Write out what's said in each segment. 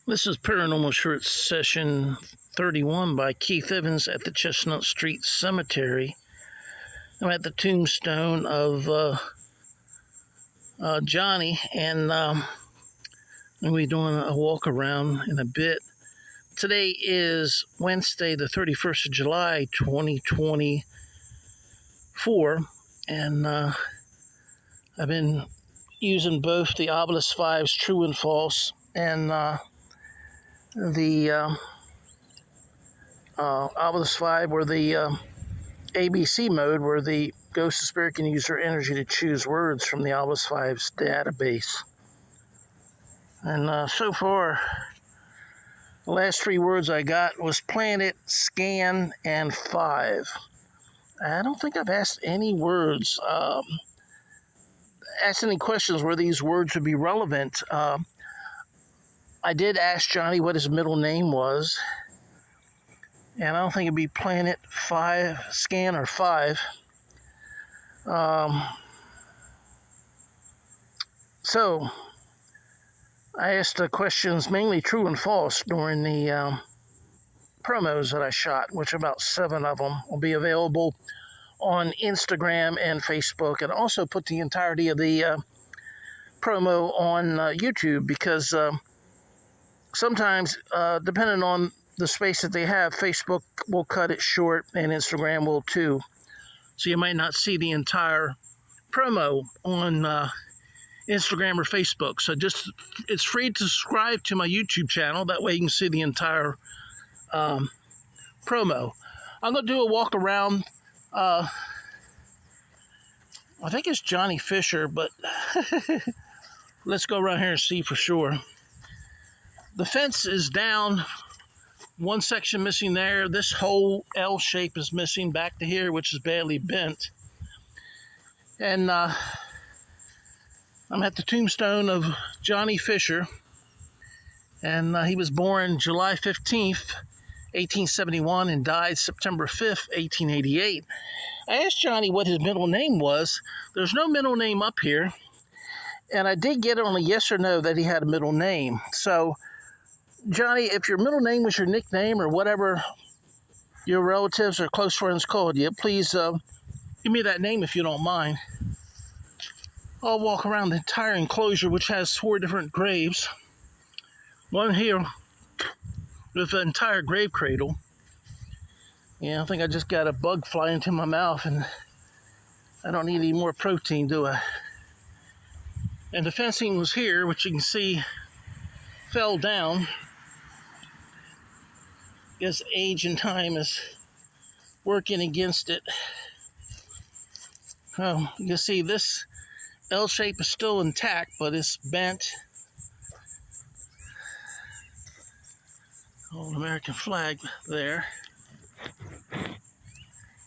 This is Paranormal Short Session 31 by Keith Evans at the Chestnut Street Cemetery. I'm at the Tombstone of Johnnie, and we'll be doing a walk around in a bit. Today is Wednesday, the 31st of July, 2024, and I've been using both the Obelisk 5's True and False and the Obelisk 5, where the ABC mode, where the ghost or spirit can use their energy to choose words from the Obelisk 5's database. And so far, the last three words I got was planet, scan, and 5. I don't think I've asked any words, asked any questions where these words would be relevant. I did ask Johnnie what his middle name was, and I don't think it'd be planet 5, scan, or 5. So I asked the questions mainly true and false during the promos that I shot, which about 7 of them will be available on Instagram and Facebook, and also put the entirety of the promo on YouTube, because sometimes, depending on the space that they have, Facebook will cut it short and Instagram will too. So you might not see the entire promo on Instagram or Facebook. So it's free to subscribe to my YouTube channel. That way you can see the entire promo. I'm going to do a walk around. I think it's Johnny Fisher, but let's go around here and see for sure. The fence is down, one section missing there. This whole L shape is missing back to here, which is badly bent. And I'm at the tombstone of Johnny Fisher, and he was born July 15th, 1871, and died September 5th, 1888. I asked Johnny what his middle name was. There's no middle name up here, and I did get on a yes or no that he had a middle name. So, Johnny, if your middle name was your nickname or whatever your relatives or close friends called you, please give me that name if you don't mind. I'll walk around the entire enclosure, which has 4 different graves. One here with an entire grave cradle. Yeah, I think I just got a bug fly into my mouth, and I don't need any more protein, do I? And the fencing was here, which you can see fell down. I guess age and time is working against it. Oh, you can see this L shape is still intact, but it's bent. Old American flag there.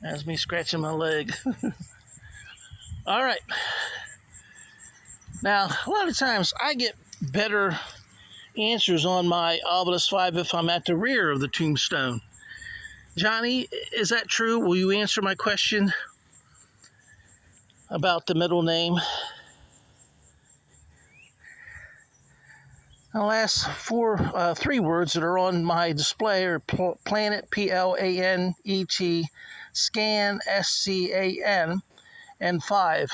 That's me scratching my leg. All right. Now, a lot of times I get better answers on my Obelisk 5 if I'm at the rear of the tombstone. Johnny, is that true? Will you answer my question about the middle name? The last 3 words that are on my display are planet, P-L-A-N-E-T, scan, S-C-A-N, and 5.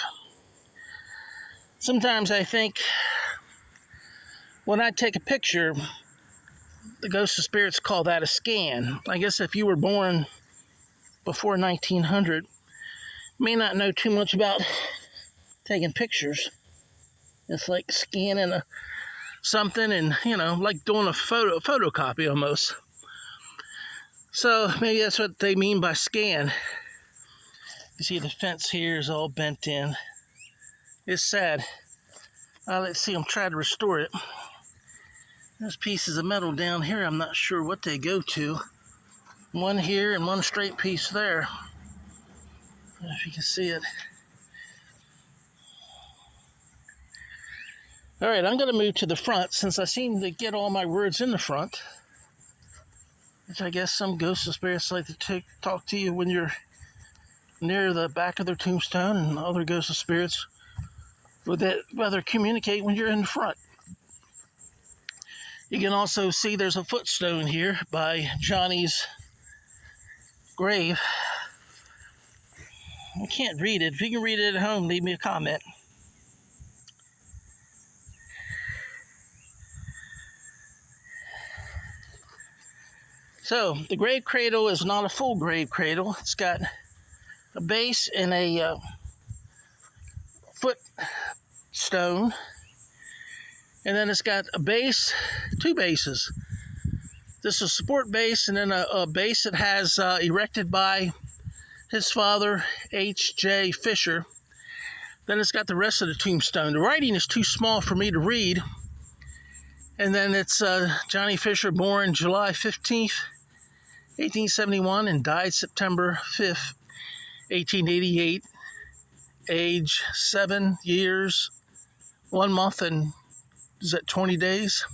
Sometimes I think when I take a picture, the ghosts and spirits call that a scan. I guess if you were born before 1900, you may not know too much about taking pictures. It's like scanning something and, like doing a photocopy almost. So maybe that's what they mean by scan. You see the fence here is all bent in. It's sad. Let's see, I'm trying to restore it. There's pieces of metal down here. I'm not sure what they go to. One here and one straight piece there. I don't know if you can see it. All right, I'm going to move to the front since I seem to get all my words in the front, which I guess some ghosts and spirits like to talk to you when you're near the back of their tombstone, and other ghosts and spirits would rather communicate when you're in the front. You can also see there's a footstone here by Johnny's grave. I can't read it. If you can read it at home, leave me a comment. So, the grave cradle is not a full grave cradle. It's got a base and a footstone. And then it's got a base, two bases. This is a support base, and then a base that has erected by his father, H.J. Fisher. Then it's got the rest of the tombstone. The writing is too small for me to read. And then it's Johnnie Fisher, born July 15th, 1871, and died September 5th, 1888. Age 7 years, 1 month, and is that 20 days?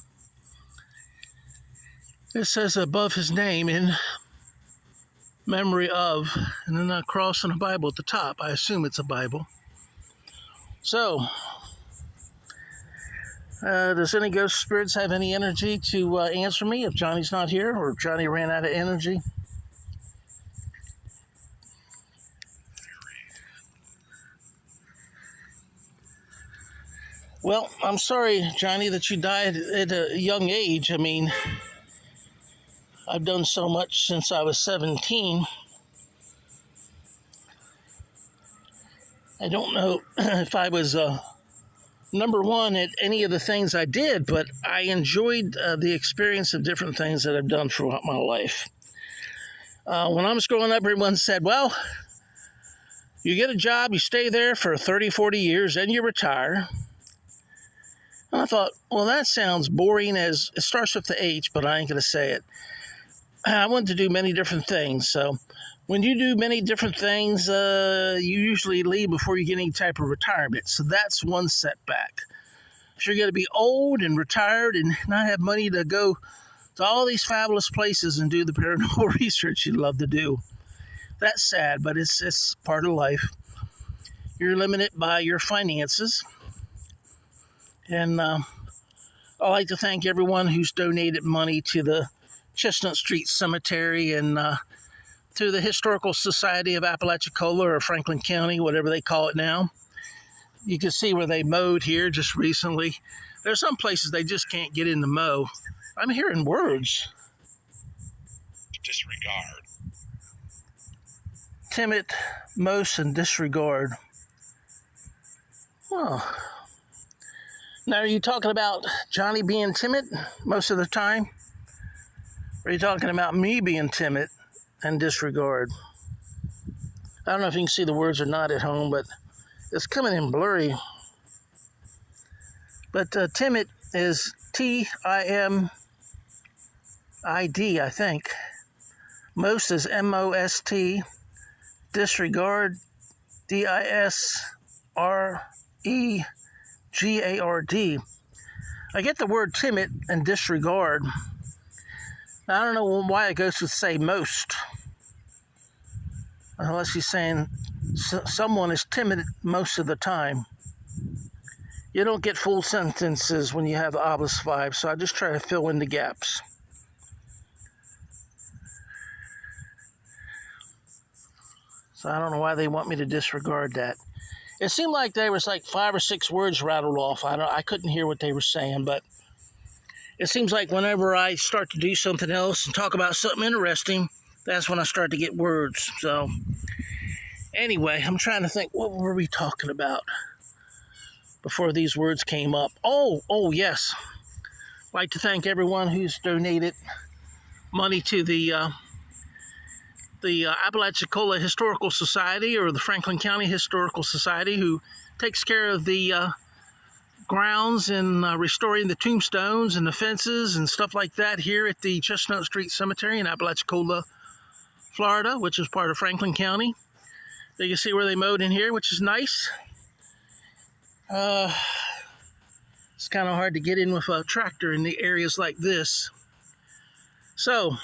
It says above his name, in memory of, and then a cross and a Bible at the top. I assume it's a Bible. So, does any ghost spirits have any energy to answer me if Johnny's not here, or if Johnny ran out of energy? Well, I'm sorry, Johnny, that you died at a young age. I mean, I've done so much since I was 17. I don't know if I was number one at any of the things I did, but I enjoyed the experience of different things that I've done throughout my life. When I was growing up, everyone said, well, you get a job, you stay there for 30, 40 years, then you retire. And I thought, well, that sounds boring, as it starts with the H, but I ain't going to say it. I wanted to do many different things. So when you do many different things, you usually leave before you get any type of retirement. So that's one setback. If you're going to be old and retired and not have money to go to all these fabulous places and do the paranormal research you'd love to do, that's sad, but it's part of life. You're limited by your finances. And I'd like to thank everyone who's donated money to the Chestnut Street Cemetery and to the Historical Society of Apalachicola, or Franklin County, whatever they call it now. You can see where they mowed here just recently. There's some places they just can't get in the mow. I'm hearing words. Disregard. Timid, most, and disregard. Oh. Now, are you talking about Johnny being timid most of the time? Or are you talking about me being timid and disregard? I don't know if you can see the words or not at home, but it's coming in blurry. But timid is Timid, I think. Most is Most. Disregard, Disregard. I get the word timid and disregard. I don't know why it goes to say most. Unless he's saying someone is timid most of the time. You don't get full sentences when you have the obvious vibe, so I just try to fill in the gaps. So I don't know why they want me to disregard that. It seemed like there was like 5 or 6 words rattled off. I couldn't hear what they were saying, but it seems like whenever I start to do something else and talk about something interesting, that's when I start to get words. So anyway, I'm trying to think, what were we talking about before these words came up? Oh, yes. I'd like to thank everyone who's donated money to the Apalachicola Historical Society, or the Franklin County Historical Society, who takes care of the grounds and restoring the tombstones and the fences and stuff like that here at the Chestnut Street Cemetery in Apalachicola, Florida, which is part of Franklin County. You can see where they mowed in here, which is nice. It's kind of hard to get in with a tractor in the areas like this. So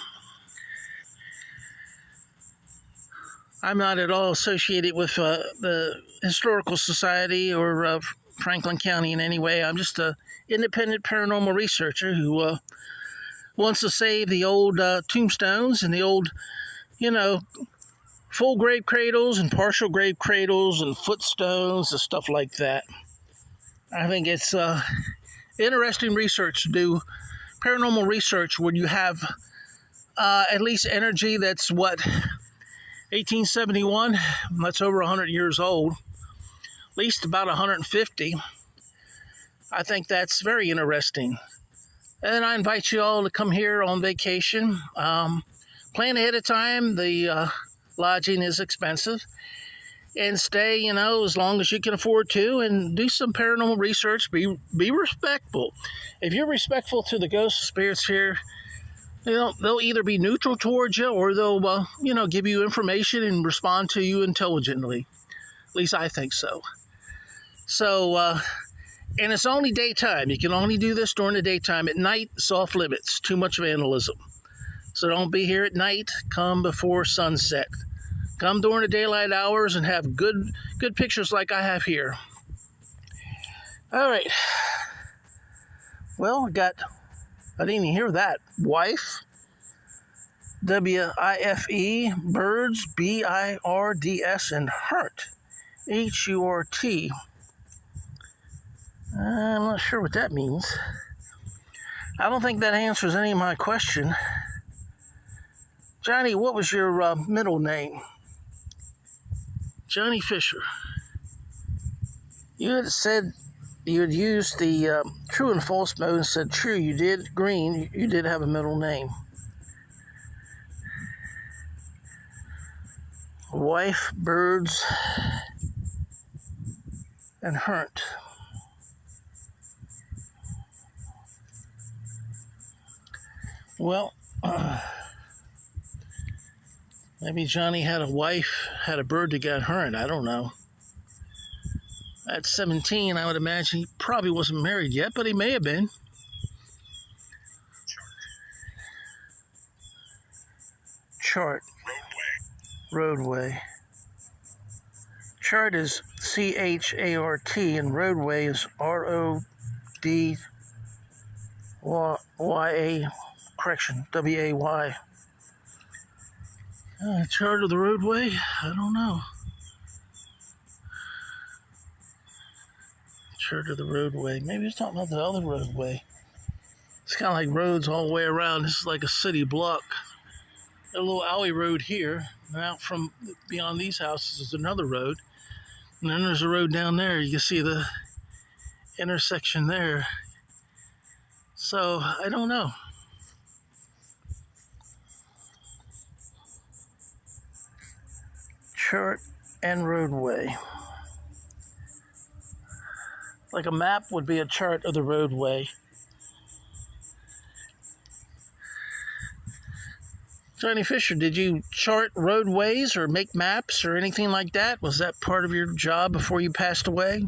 I'm not at all associated with the Historical Society or Franklin County in any way. I'm just a independent paranormal researcher who wants to save the old tombstones and the old, you know, full grave cradles and partial grave cradles and footstones and stuff like that. I think it's interesting research to do, paranormal research, where you have at least energy that's 1871, that's over 100 years old, at least about 150. I think that's very interesting. And I invite you all to come here on vacation. Plan ahead of time. The lodging is expensive. And stay, as long as you can afford to, and do some paranormal research. Be respectful. If you're respectful to the ghosts and spirits here, they'll either be neutral towards you, or they'll, give you information and respond to you intelligently. At least I think so. So, and it's only daytime. You can only do this during the daytime. At night, it's off limits. Too much vandalism. So don't be here at night. Come before sunset. Come during the daylight hours and have good pictures like I have here. All right. Well, I didn't even hear that. Wife, W-I-F-E, birds, B-I-R-D-S, and hurt, H-U-R-T. I'm not sure what that means. I don't think that answers any of my question. Johnny, what was your middle name? Johnny Fisher. You had said you had used the true and false mode and said true, you did. Green, you did have a middle name. Wife, birds, and hunt. Well, maybe Johnny had a wife, had a bird that got hurt. I don't know. At 17, I would imagine he probably wasn't married yet, but he may have been. Chart. Roadway. Chart is C-H-A-R-T, and roadway is R-O-D-Y-A, correction, W-A-Y. Chart of the roadway? I don't know. Chart of the roadway. Maybe it's talking about the other roadway. It's kind of like roads all the way around. This is like a city block. A little alley road here. And out from beyond these houses is another road. And then there's a road down there. You can see the intersection there. So, I don't know. Chart and roadway. Like a map would be a chart of the roadway. Johnny Fisher, did you chart roadways or make maps or anything like that? Was that part of your job before you passed away?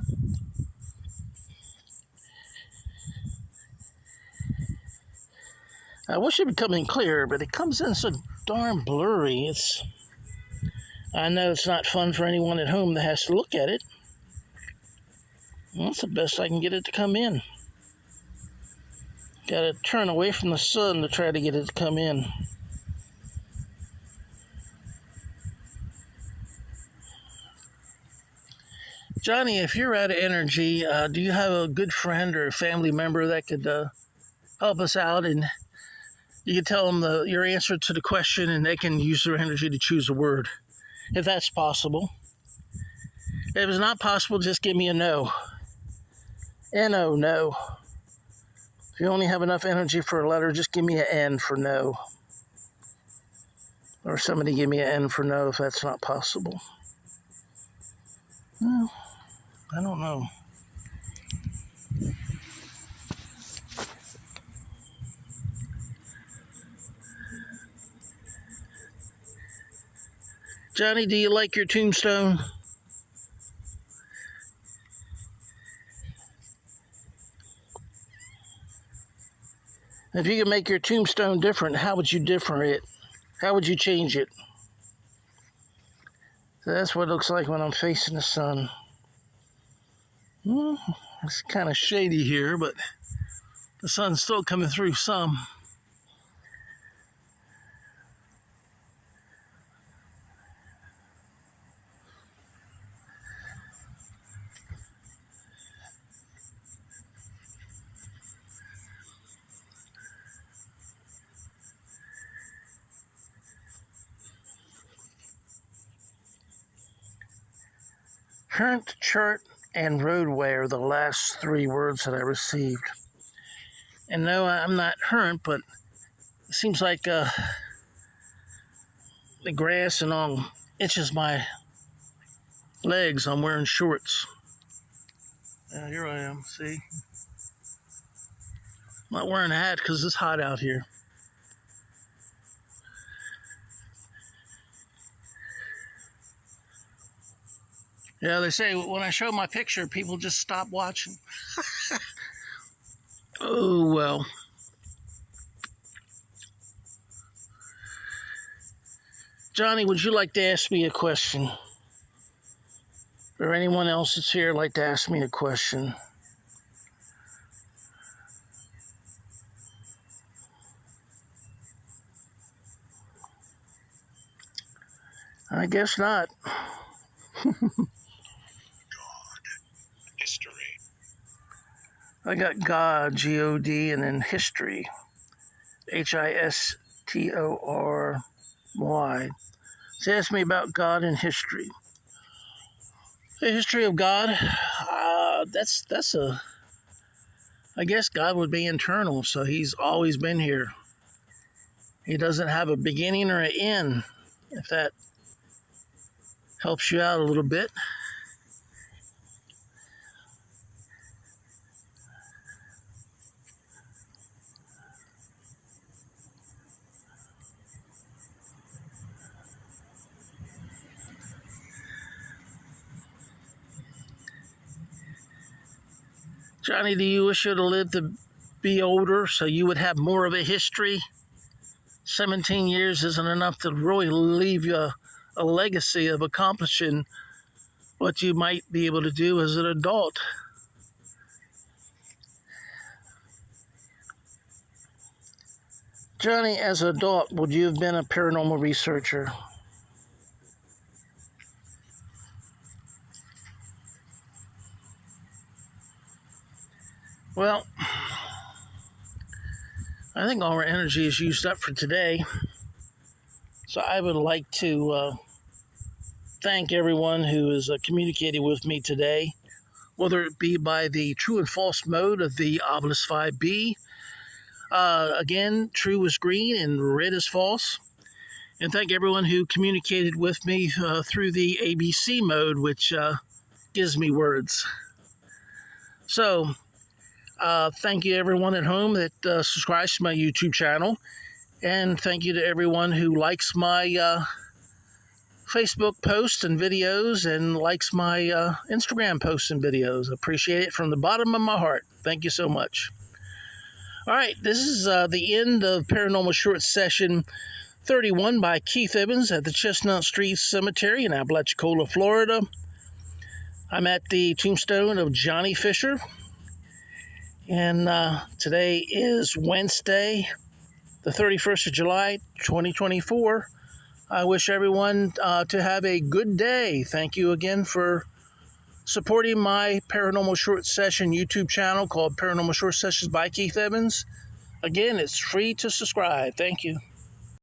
I wish it would come in clearer, but it comes in so darn blurry. I know it's not fun for anyone at home that has to look at it. That's the best I can get it to come in. Got to turn away from the sun to try to get it to come in. Johnny, if you're out of energy, do you have a good friend or a family member that could help us out? And you can tell them your answer to the question, and they can use their energy to choose a word, if that's possible. If it's not possible, just give me a no. N-O, no. If you only have enough energy for a letter, just give me an N for no. Or somebody give me an N for no if that's not possible. Well, I don't know. Johnny, do you like your tombstone? If you could make your tombstone different, how would you differ it? How would you change it? So that's what it looks like when I'm facing the sun. Well, it's kind of shady here, but the sun's still coming through some. Current, chart, and roadway are the last three words that I received. And no, I'm not current, but it seems like the grass and all itches my legs. I'm wearing shorts. Here I am, see? I'm not wearing a hat because it's hot out here. Yeah, they say when I show my picture, people just stop watching. Oh, well. Johnny, would you like to ask me a question? Or anyone else that's here like to ask me a question? I guess not. History. I got God, G-O-D, and then history, H-I-S-T-O-R-Y. So ask me about God and history. The history of God, I guess God would be internal, so he's always been here. He doesn't have a beginning or an end, if that helps you out a little bit. Johnny, do you wish you would have lived to be older so you would have more of a history? 17 years isn't enough to really leave you a legacy of accomplishing what you might be able to do as an adult. Johnny, as an adult, would you have been a paranormal researcher? Well, I think all our energy is used up for today. So I would like to thank everyone who has communicated with me today, whether it be by the true and false mode of the Obelisk 5B. Again, true is green and red is false. And thank everyone who communicated with me through the ABC mode, which gives me words. So, thank you everyone at home that subscribes to my YouTube channel. And thank you to everyone who likes my Facebook posts and videos and likes my Instagram posts and videos. Appreciate it from the bottom of my heart. Thank you so much. All right, this is the end of Paranormal Short Session 31 by Keith Evans at the Chestnut Street Cemetery in Apalachicola, Florida. I'm at the tombstone of Johnnie Fisher. And today is Wednesday, the 31st of July, 2024. I wish everyone to have a good day. Thank you again for supporting my Paranormal Short Session YouTube channel called Paranormal Short Sessions by Keith Evans. Again, it's free to subscribe. Thank you.